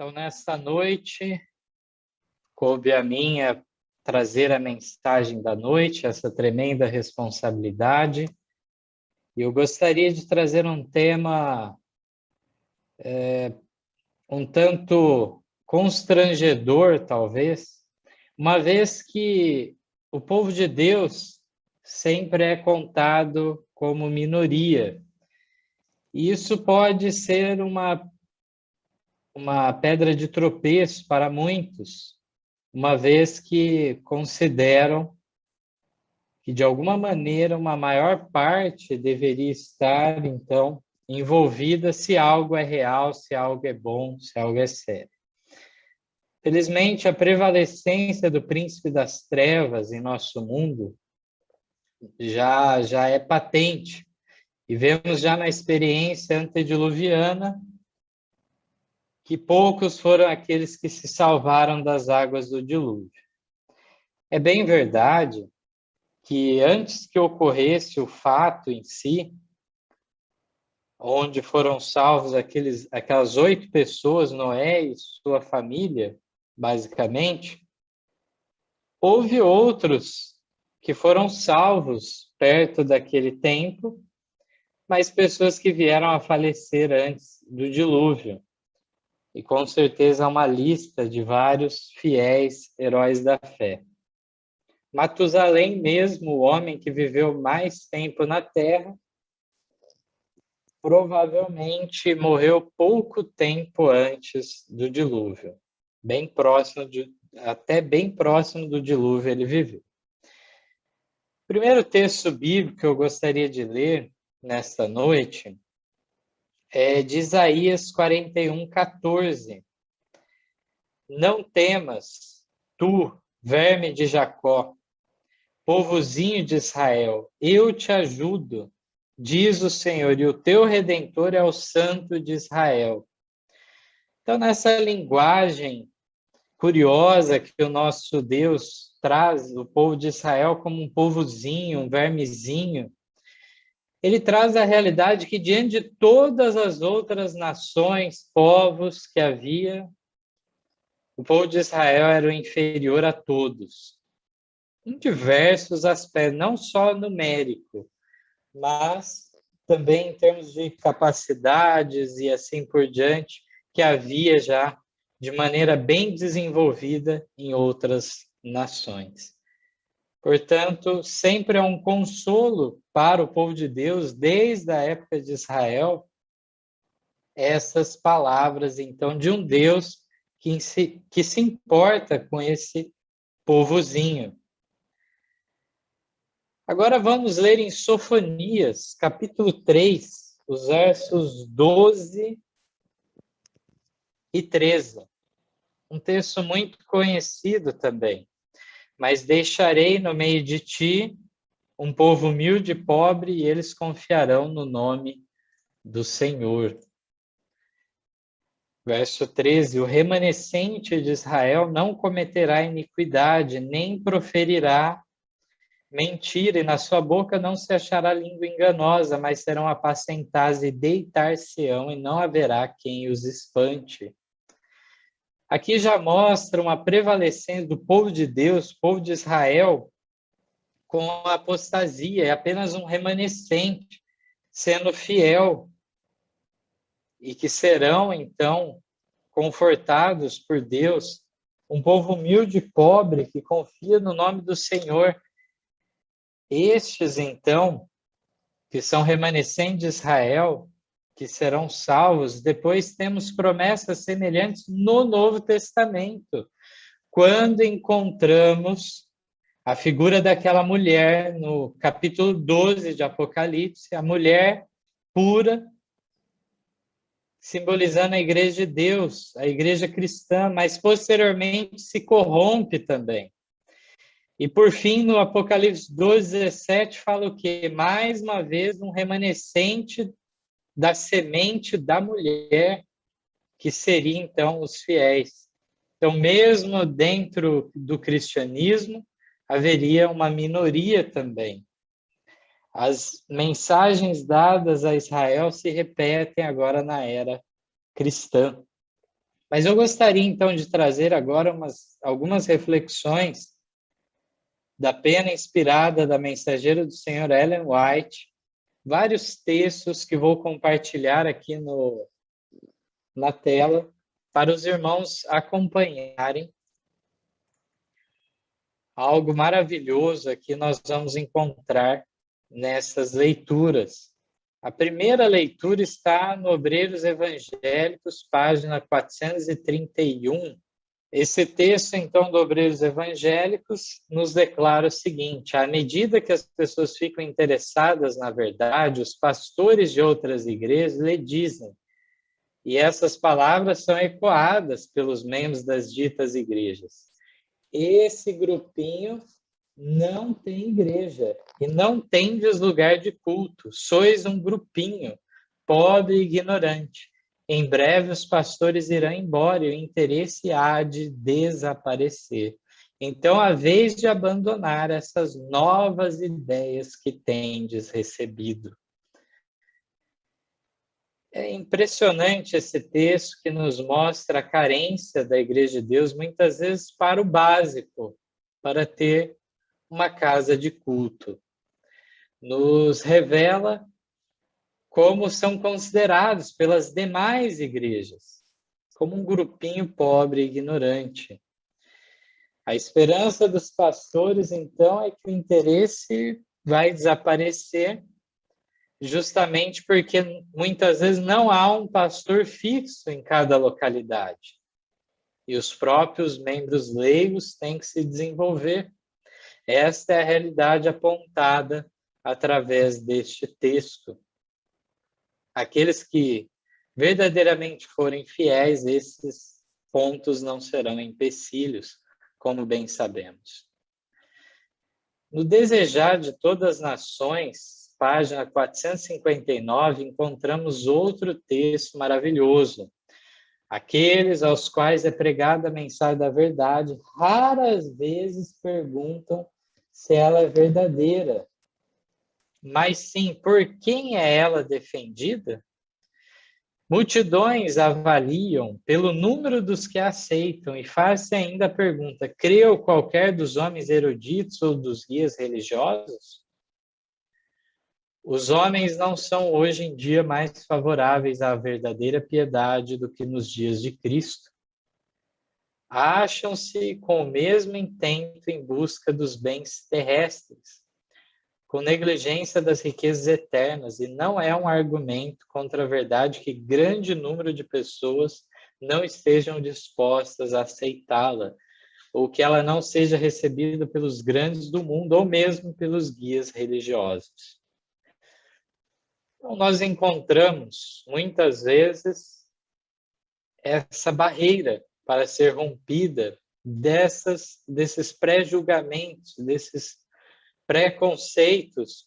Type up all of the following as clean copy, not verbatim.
Então, nesta noite, coube a mim trazer a mensagem da noite, essa tremenda responsabilidade. E eu gostaria de trazer um tema um tanto constrangedor, talvez, uma vez que o povo de Deus sempre é contado como minoria. E isso pode ser uma pedra de tropeço para muitos, uma vez que consideram que, de alguma maneira, uma maior parte deveria estar, então, envolvida se algo é real, se algo é bom, se algo é sério. Felizmente, a prevalecência do príncipe das trevas em nosso mundo já é patente, e vemos já na experiência antediluviana que poucos foram aqueles que se salvaram das águas do dilúvio. É bem verdade que antes que ocorresse o fato em si, onde foram salvos aquelas 8 pessoas, Noé e sua família, basicamente, houve outros que foram salvos perto daquele tempo, mas pessoas que vieram a falecer antes do dilúvio. E com certeza há uma lista de vários fiéis heróis da fé. Matusalém mesmo, o homem que viveu mais tempo na Terra, provavelmente morreu pouco tempo antes do dilúvio. Até bem próximo do dilúvio ele viveu. O primeiro texto bíblico que eu gostaria de ler nesta noite é de Isaías 41:14. Não temas, tu, verme de Jacó, povozinho de Israel, eu te ajudo, diz o Senhor, e o teu Redentor é o Santo de Israel. Então, nessa linguagem curiosa que o nosso Deus traz o povo de Israel como um povozinho, um vermezinho, ele traz a realidade que diante de todas as outras nações, povos que havia, o povo de Israel era o inferior a todos, em diversos aspectos, não só numérico, mas também em termos de capacidades e assim por diante, que havia já de maneira bem desenvolvida em outras nações. Portanto, sempre é um consolo para o povo de Deus, desde a época de Israel, essas palavras, então, de um Deus que se importa com esse povozinho. Agora vamos ler em Sofonias, capítulo 3, os versos 12 e 13. Um texto muito conhecido também. Mas deixarei no meio de ti um povo humilde e pobre, e eles confiarão no nome do Senhor. Verso 13, o remanescente de Israel não cometerá iniquidade, nem proferirá mentira, e na sua boca não se achará língua enganosa, mas serão apacentados e deitar-se-ão, e não haverá quem os espante. Aqui já mostra uma prevalecência do povo de Deus, povo de Israel, com a apostasia, é apenas um remanescente, sendo fiel, e que serão, então, confortados por Deus, um povo humilde e pobre, que confia no nome do Senhor. Estes, então, que são remanescentes de Israel, que serão salvos. Depois temos promessas semelhantes no Novo Testamento, quando encontramos a figura daquela mulher no capítulo 12 de Apocalipse, a mulher pura, simbolizando a igreja de Deus, a igreja cristã, mas posteriormente se corrompe também. E por fim, no Apocalipse 12:17, fala o quê? Mais uma vez, um remanescente da semente da mulher, que seria então os fiéis. Então, mesmo dentro do cristianismo, haveria uma minoria também. As mensagens dadas a Israel se repetem agora na era cristã. Mas eu gostaria, então, de trazer agora algumas reflexões da pena inspirada da mensageira do Senhor Ellen White, vários textos que vou compartilhar aqui na tela para os irmãos acompanharem. Algo maravilhoso aqui nós vamos encontrar nessas leituras. A primeira leitura está no Obreiros Evangélicos, página 431. Esse texto, então, do Obreiros Evangélicos nos declara o seguinte: à medida que as pessoas ficam interessadas na verdade, os pastores de outras igrejas lhe dizem, e essas palavras são ecoadas pelos membros das ditas igrejas: esse grupinho não tem igreja e não tendes lugar de culto. Sois um grupinho, pobre e ignorante. Em breve os pastores irão embora e o interesse há de desaparecer. Então, a vez de abandonar essas novas ideias que tendes recebido. É impressionante esse texto que nos mostra a carência da Igreja de Deus, muitas vezes para o básico, para ter uma casa de culto. Nos revela como são considerados pelas demais igrejas, como um grupinho pobre e ignorante. A esperança dos pastores, então, é que o interesse vai desaparecer, justamente porque muitas vezes não há um pastor fixo em cada localidade. E os próprios membros leigos têm que se desenvolver. Esta é a realidade apontada através deste texto. Aqueles que verdadeiramente forem fiéis, esses pontos não serão empecilhos, como bem sabemos. No Desejar de Todas as Nações, página 459, encontramos outro texto maravilhoso. Aqueles aos quais é pregada a mensagem da verdade, raras vezes perguntam se ela é verdadeira, mas sim por quem é ela defendida. Multidões avaliam pelo número dos que a aceitam e faz-se ainda a pergunta: creu qualquer dos homens eruditos ou dos guias religiosos? Os homens não são hoje em dia mais favoráveis à verdadeira piedade do que nos dias de Cristo. Acham-se com o mesmo intento em busca dos bens terrestres, com negligência das riquezas eternas, e não é um argumento contra a verdade que grande número de pessoas não estejam dispostas a aceitá-la, ou que ela não seja recebida pelos grandes do mundo, ou mesmo pelos guias religiosos. Então, nós encontramos, muitas vezes, essa barreira para ser rompida desses pré-julgamentos, desses preconceitos.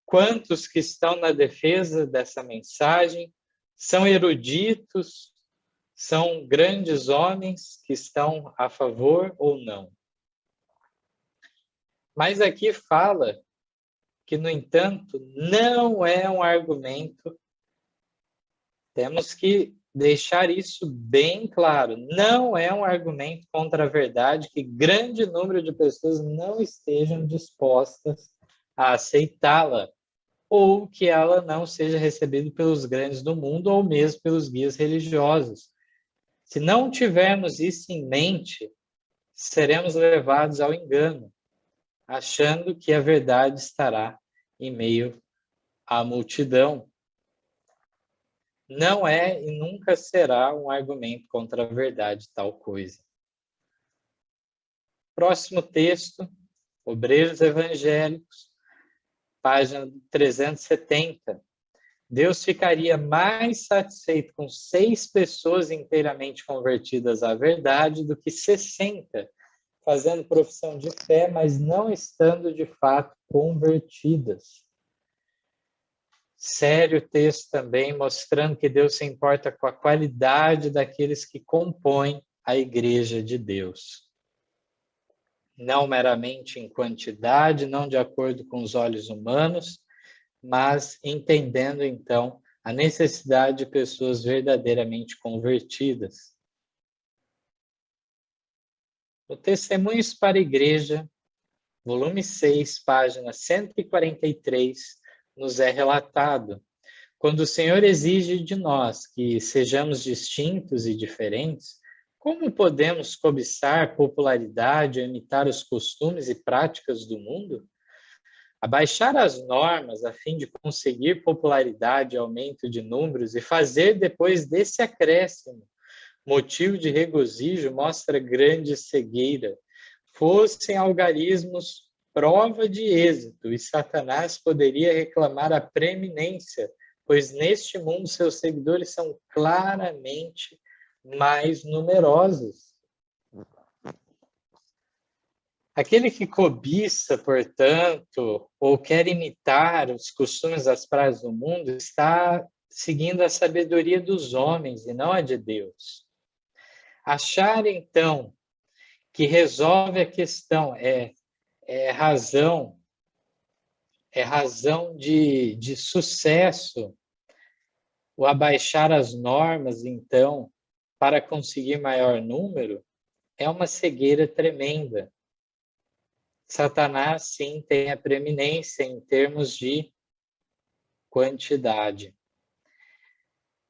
Quantos que estão na defesa dessa mensagem são eruditos, são grandes homens que estão a favor ou não? Mas aqui fala que, no entanto, não é um argumento. Temos que deixar isso bem claro. Não é um argumento contra a verdade que grande número de pessoas não estejam dispostas a aceitá-la, ou que ela não seja recebida pelos grandes do mundo, ou mesmo pelos guias religiosos. Se não tivermos isso em mente, seremos levados ao engano, achando que a verdade estará em meio à multidão. Não é e nunca será um argumento contra a verdade tal coisa. Próximo texto, Obreiros Evangélicos, página 370. Deus ficaria mais satisfeito com 6 pessoas inteiramente convertidas à verdade do que 60 fazendo profissão de fé, mas não estando de fato convertidas. Sério texto também, mostrando que Deus se importa com a qualidade daqueles que compõem a Igreja de Deus. Não meramente em quantidade, não de acordo com os olhos humanos, mas entendendo, então, a necessidade de pessoas verdadeiramente convertidas. O Testemunhos para a Igreja, volume 6, página 143, nos é relatado: quando o Senhor exige de nós que sejamos distintos e diferentes, como podemos cobiçar popularidade ou imitar os costumes e práticas do mundo? Abaixar as normas a fim de conseguir popularidade e aumento de números e fazer depois desse acréscimo motivo de regozijo mostra grande cegueira. Fossem algarismos prova de êxito e Satanás poderia reclamar a preeminência, pois neste mundo seus seguidores são claramente mais numerosos. Aquele que cobiça, portanto, ou quer imitar os costumes das praias do mundo, está seguindo a sabedoria dos homens e não a de Deus. Achar, então, que resolve a questão é razão de sucesso, o abaixar as normas, então, para conseguir maior número, é uma cegueira tremenda. Satanás, sim, tem a preeminência em termos de quantidade.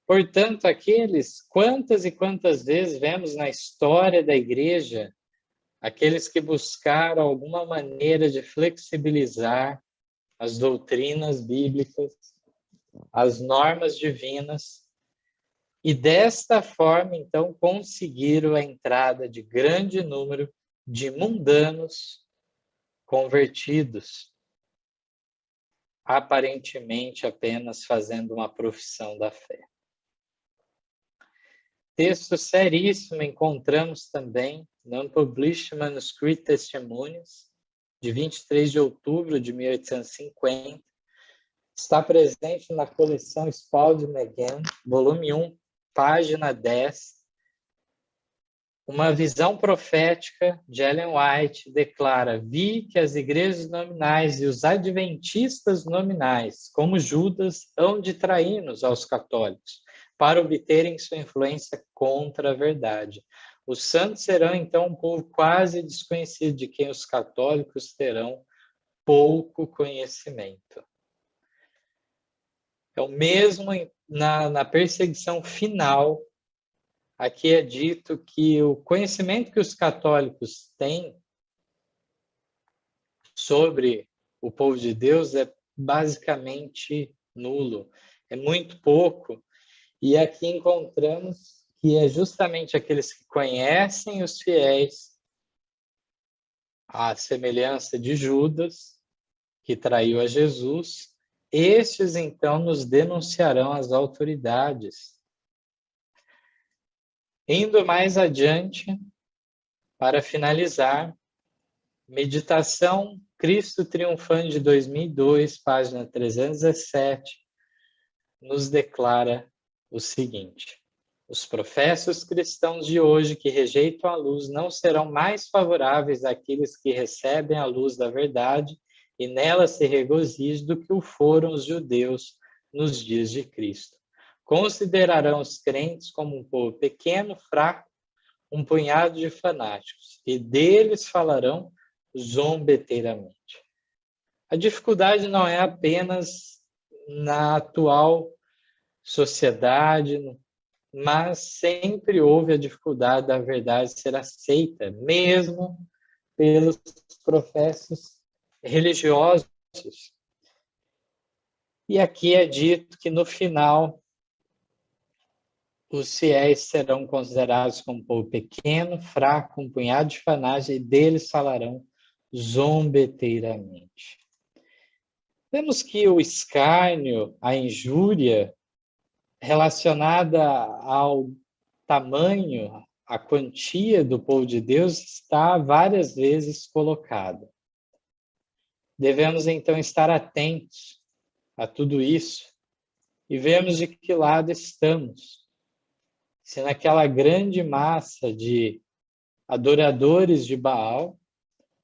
Portanto, quantas e quantas vezes vemos na história da igreja aqueles que buscaram alguma maneira de flexibilizar as doutrinas bíblicas, as normas divinas, e desta forma, então, conseguiram a entrada de grande número de mundanos convertidos, aparentemente apenas fazendo uma profissão da fé. Texto seríssimo encontramos também no Unpublished Manuscript Testimonies, de 23 de outubro de 1850. Está presente na coleção Spalding Maginn, volume 1, página 10. Uma visão profética de Ellen White declara: vi que as igrejas nominais e os adventistas nominais, como Judas, hão de trair-nos aos católicos, para obterem sua influência contra a verdade. Os santos serão, então, um povo quase desconhecido, de quem os católicos terão pouco conhecimento. Então, mesmo na perseguição final, aqui é dito que o conhecimento que os católicos têm sobre o povo de Deus é basicamente nulo, é muito pouco. E aqui encontramos que é justamente aqueles que conhecem os fiéis, à semelhança de Judas, que traiu a Jesus, estes então nos denunciarão às autoridades. Indo mais adiante, para finalizar, Meditação Cristo Triunfante de 2002, página 317, nos declara o seguinte: os professos cristãos de hoje que rejeitam a luz não serão mais favoráveis àqueles que recebem a luz da verdade e nela se regozijam do que o foram os judeus nos dias de Cristo. Considerarão os crentes como um povo pequeno, fraco, um punhado de fanáticos, e deles falarão zombeteiramente. A dificuldade não é apenas na atual sociedade, mas sempre houve a dificuldade da verdade ser aceita, mesmo pelos professos religiosos. E aqui é dito que no final os fiéis serão considerados como um povo pequeno, fraco, um punhado de fanáticos, e deles falarão zombeteiramente. Vemos que o escárnio, a injúria, relacionada ao tamanho, à quantia do povo de Deus, está várias vezes colocada. Devemos, então, estar atentos a tudo isso e vermos de que lado estamos. Se naquela grande massa de adoradores de Baal,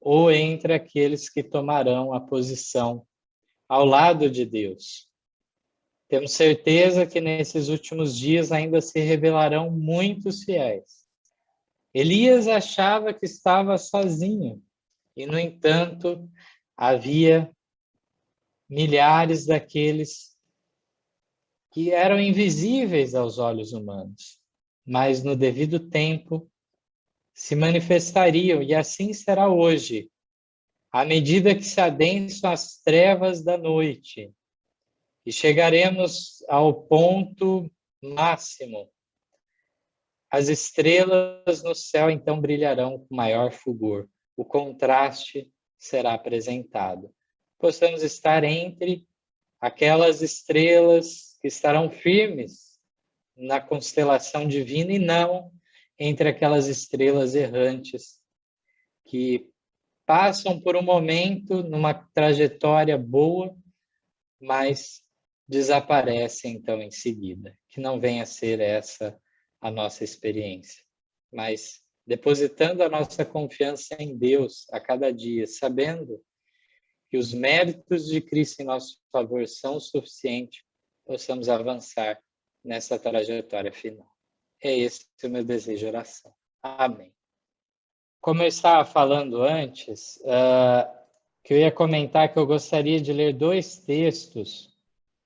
ou entre aqueles que tomarão a posição ao lado de Deus. Temos certeza que nesses últimos dias ainda se revelarão muitos fiéis. Elias achava que estava sozinho, e, no entanto, havia milhares daqueles que eram invisíveis aos olhos humanos, mas no devido tempo se manifestariam, e assim será hoje, à medida que se adensam as trevas da noite, e chegaremos ao ponto máximo. As estrelas no céu então brilharão com maior fulgor. O contraste será apresentado. Possamos estar entre aquelas estrelas que estarão firmes na constelação divina e não entre aquelas estrelas errantes que passam por um momento numa trajetória boa, mas desaparecem então em seguida. Que não venha a ser essa a nossa experiência, mas depositando a nossa confiança em Deus a cada dia, sabendo que os méritos de Cristo em nosso favor são o suficiente, possamos avançar nessa trajetória final. É esse o meu desejo de oração. Amém. Como eu estava falando antes, que eu ia comentar que eu gostaria de ler 2 textos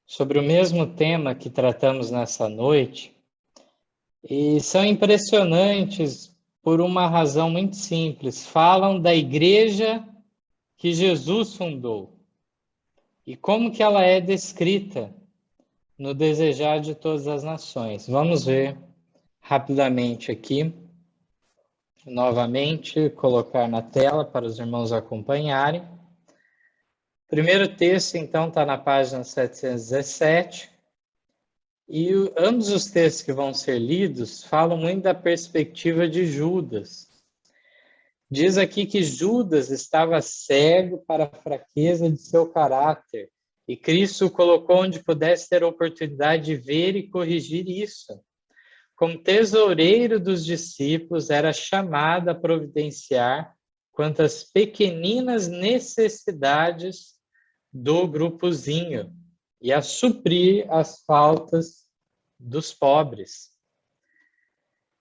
sobre o mesmo tema que tratamos nessa noite, e são impressionantes por uma razão muito simples. Falam da igreja que Jesus fundou e como que ela é descrita no Desejar de Todas as Nações. Vamos ver rapidamente aqui, novamente, colocar na tela para os irmãos acompanharem. O primeiro texto, então, está na página 717, e ambos os textos que vão ser lidos falam muito da perspectiva de Judas. Diz aqui que Judas estava cego para a fraqueza de seu caráter, e Cristo o colocou onde pudesse ter a oportunidade de ver e corrigir isso. Como tesoureiro dos discípulos, era chamado a providenciar quantas pequeninas necessidades do grupozinho e a suprir as faltas dos pobres.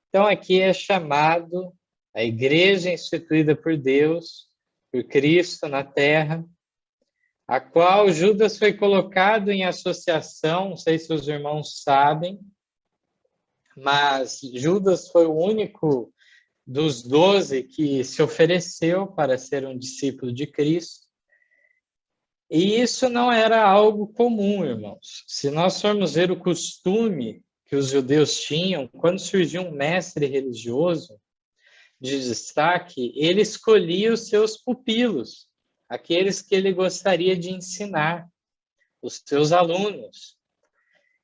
Então, aqui é chamado a igreja instituída por Deus, por Cristo na terra, a qual Judas foi colocado em associação, não sei se os irmãos sabem, mas Judas foi o único dos 12 que se ofereceu para ser um discípulo de Cristo. E isso não era algo comum, irmãos. Se nós formos ver o costume que os judeus tinham, quando surgia um mestre religioso de destaque, ele escolhia os seus pupilos, aqueles que ele gostaria de ensinar, os seus alunos.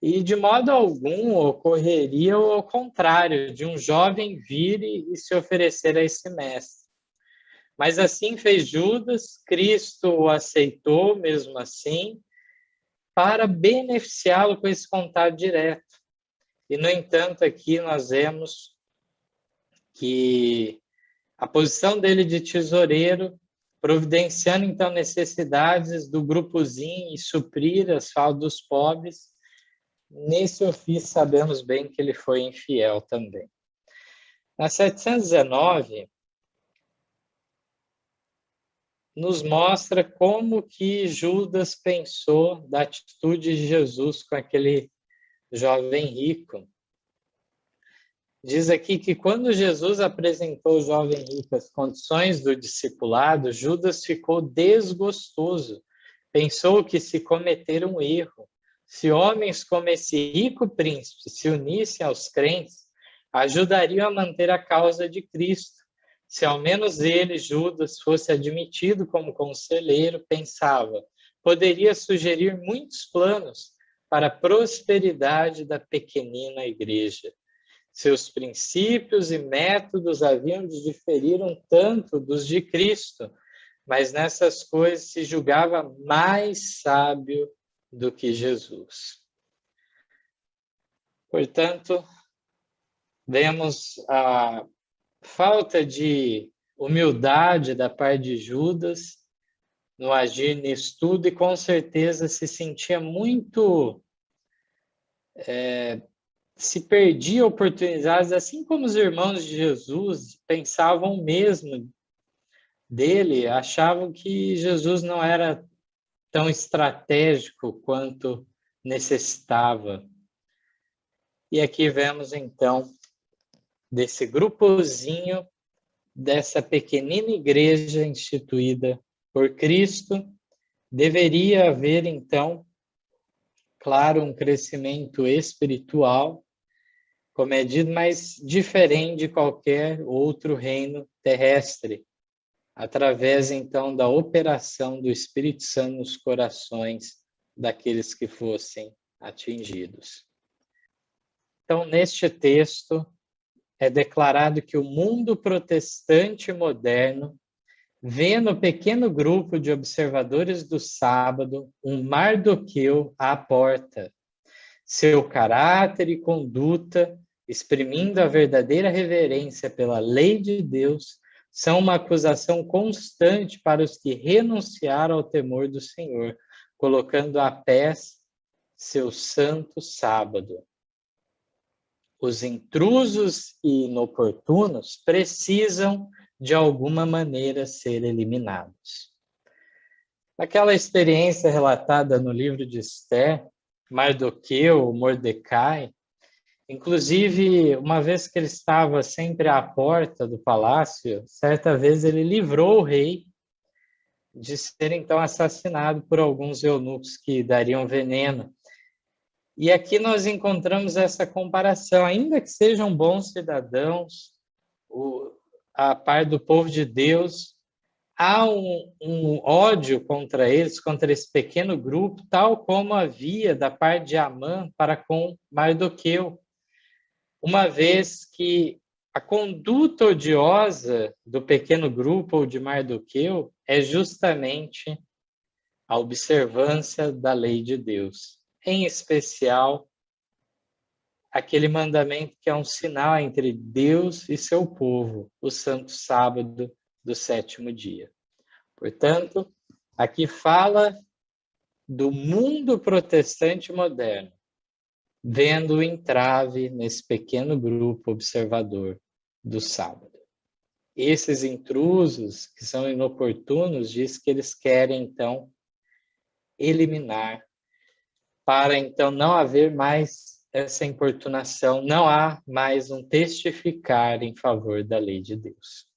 E de modo algum ocorreria o contrário, de um jovem vir e se oferecer a esse mestre. Mas assim fez Judas, Cristo o aceitou mesmo assim, para beneficiá-lo com esse contato direto. E, no entanto, aqui nós vemos que a posição dele de tesoureiro, providenciando então necessidades do grupozinho e suprir as faltas dos pobres, nesse ofício sabemos bem que ele foi infiel também. Na 719, nos mostra como que Judas pensou da atitude de Jesus com aquele jovem rico. Diz aqui que quando Jesus apresentou ao jovem rico as condições do discipulado, Judas ficou desgostoso. Pensou que se cometer um erro. Se homens como esse rico príncipe se unissem aos crentes, ajudariam a manter a causa de Cristo. Se ao menos ele, Judas, fosse admitido como conselheiro, pensava, poderia sugerir muitos planos para a prosperidade da pequenina igreja. Seus princípios e métodos haviam de diferir um tanto dos de Cristo, mas nessas coisas se julgava mais sábio do que Jesus. Portanto, vemos a falta de humildade da parte de Judas no agir nisso tudo, e com certeza se sentia muito se perdia oportunidades, assim como os irmãos de Jesus pensavam mesmo dele, achavam que Jesus não era tão estratégico quanto necessitava. E aqui vemos, então, desse grupozinho, dessa pequenina igreja instituída por Cristo, deveria haver, então, claro, um crescimento espiritual, como é dito, mas diferente de qualquer outro reino terrestre, através, então, da operação do Espírito Santo nos corações daqueles que fossem atingidos. Então, neste texto, é declarado que o mundo protestante moderno vê no pequeno grupo de observadores do sábado um Mardoqueu à porta. Seu caráter e conduta, exprimindo a verdadeira reverência pela lei de Deus, são uma acusação constante para os que renunciaram ao temor do Senhor, colocando a pés seu santo sábado. Os intrusos e inoportunos precisam, de alguma maneira, ser eliminados. Naquela experiência relatada no livro de Esther, Mardoqueu, Mordecai, inclusive, uma vez que ele estava sempre à porta do palácio, certa vez ele livrou o rei de ser então assassinado por alguns eunucos que dariam veneno. E aqui nós encontramos essa comparação, ainda que sejam bons cidadãos, a par do povo de Deus, há um ódio contra eles, contra esse pequeno grupo, tal como havia da parte de Amã para com Mardoqueu, uma vez que a conduta odiosa do pequeno grupo ou de Mardoqueu é justamente a observância da lei de Deus, em especial aquele mandamento que é um sinal entre Deus e seu povo, o santo sábado do 7º dia. Portanto, aqui fala do mundo protestante moderno, vendo o entrave nesse pequeno grupo observador do sábado. Esses intrusos, que são inoportunos, diz que eles querem, então, eliminar, para, então, não haver mais essa importunação, não há mais um testificar em favor da lei de Deus.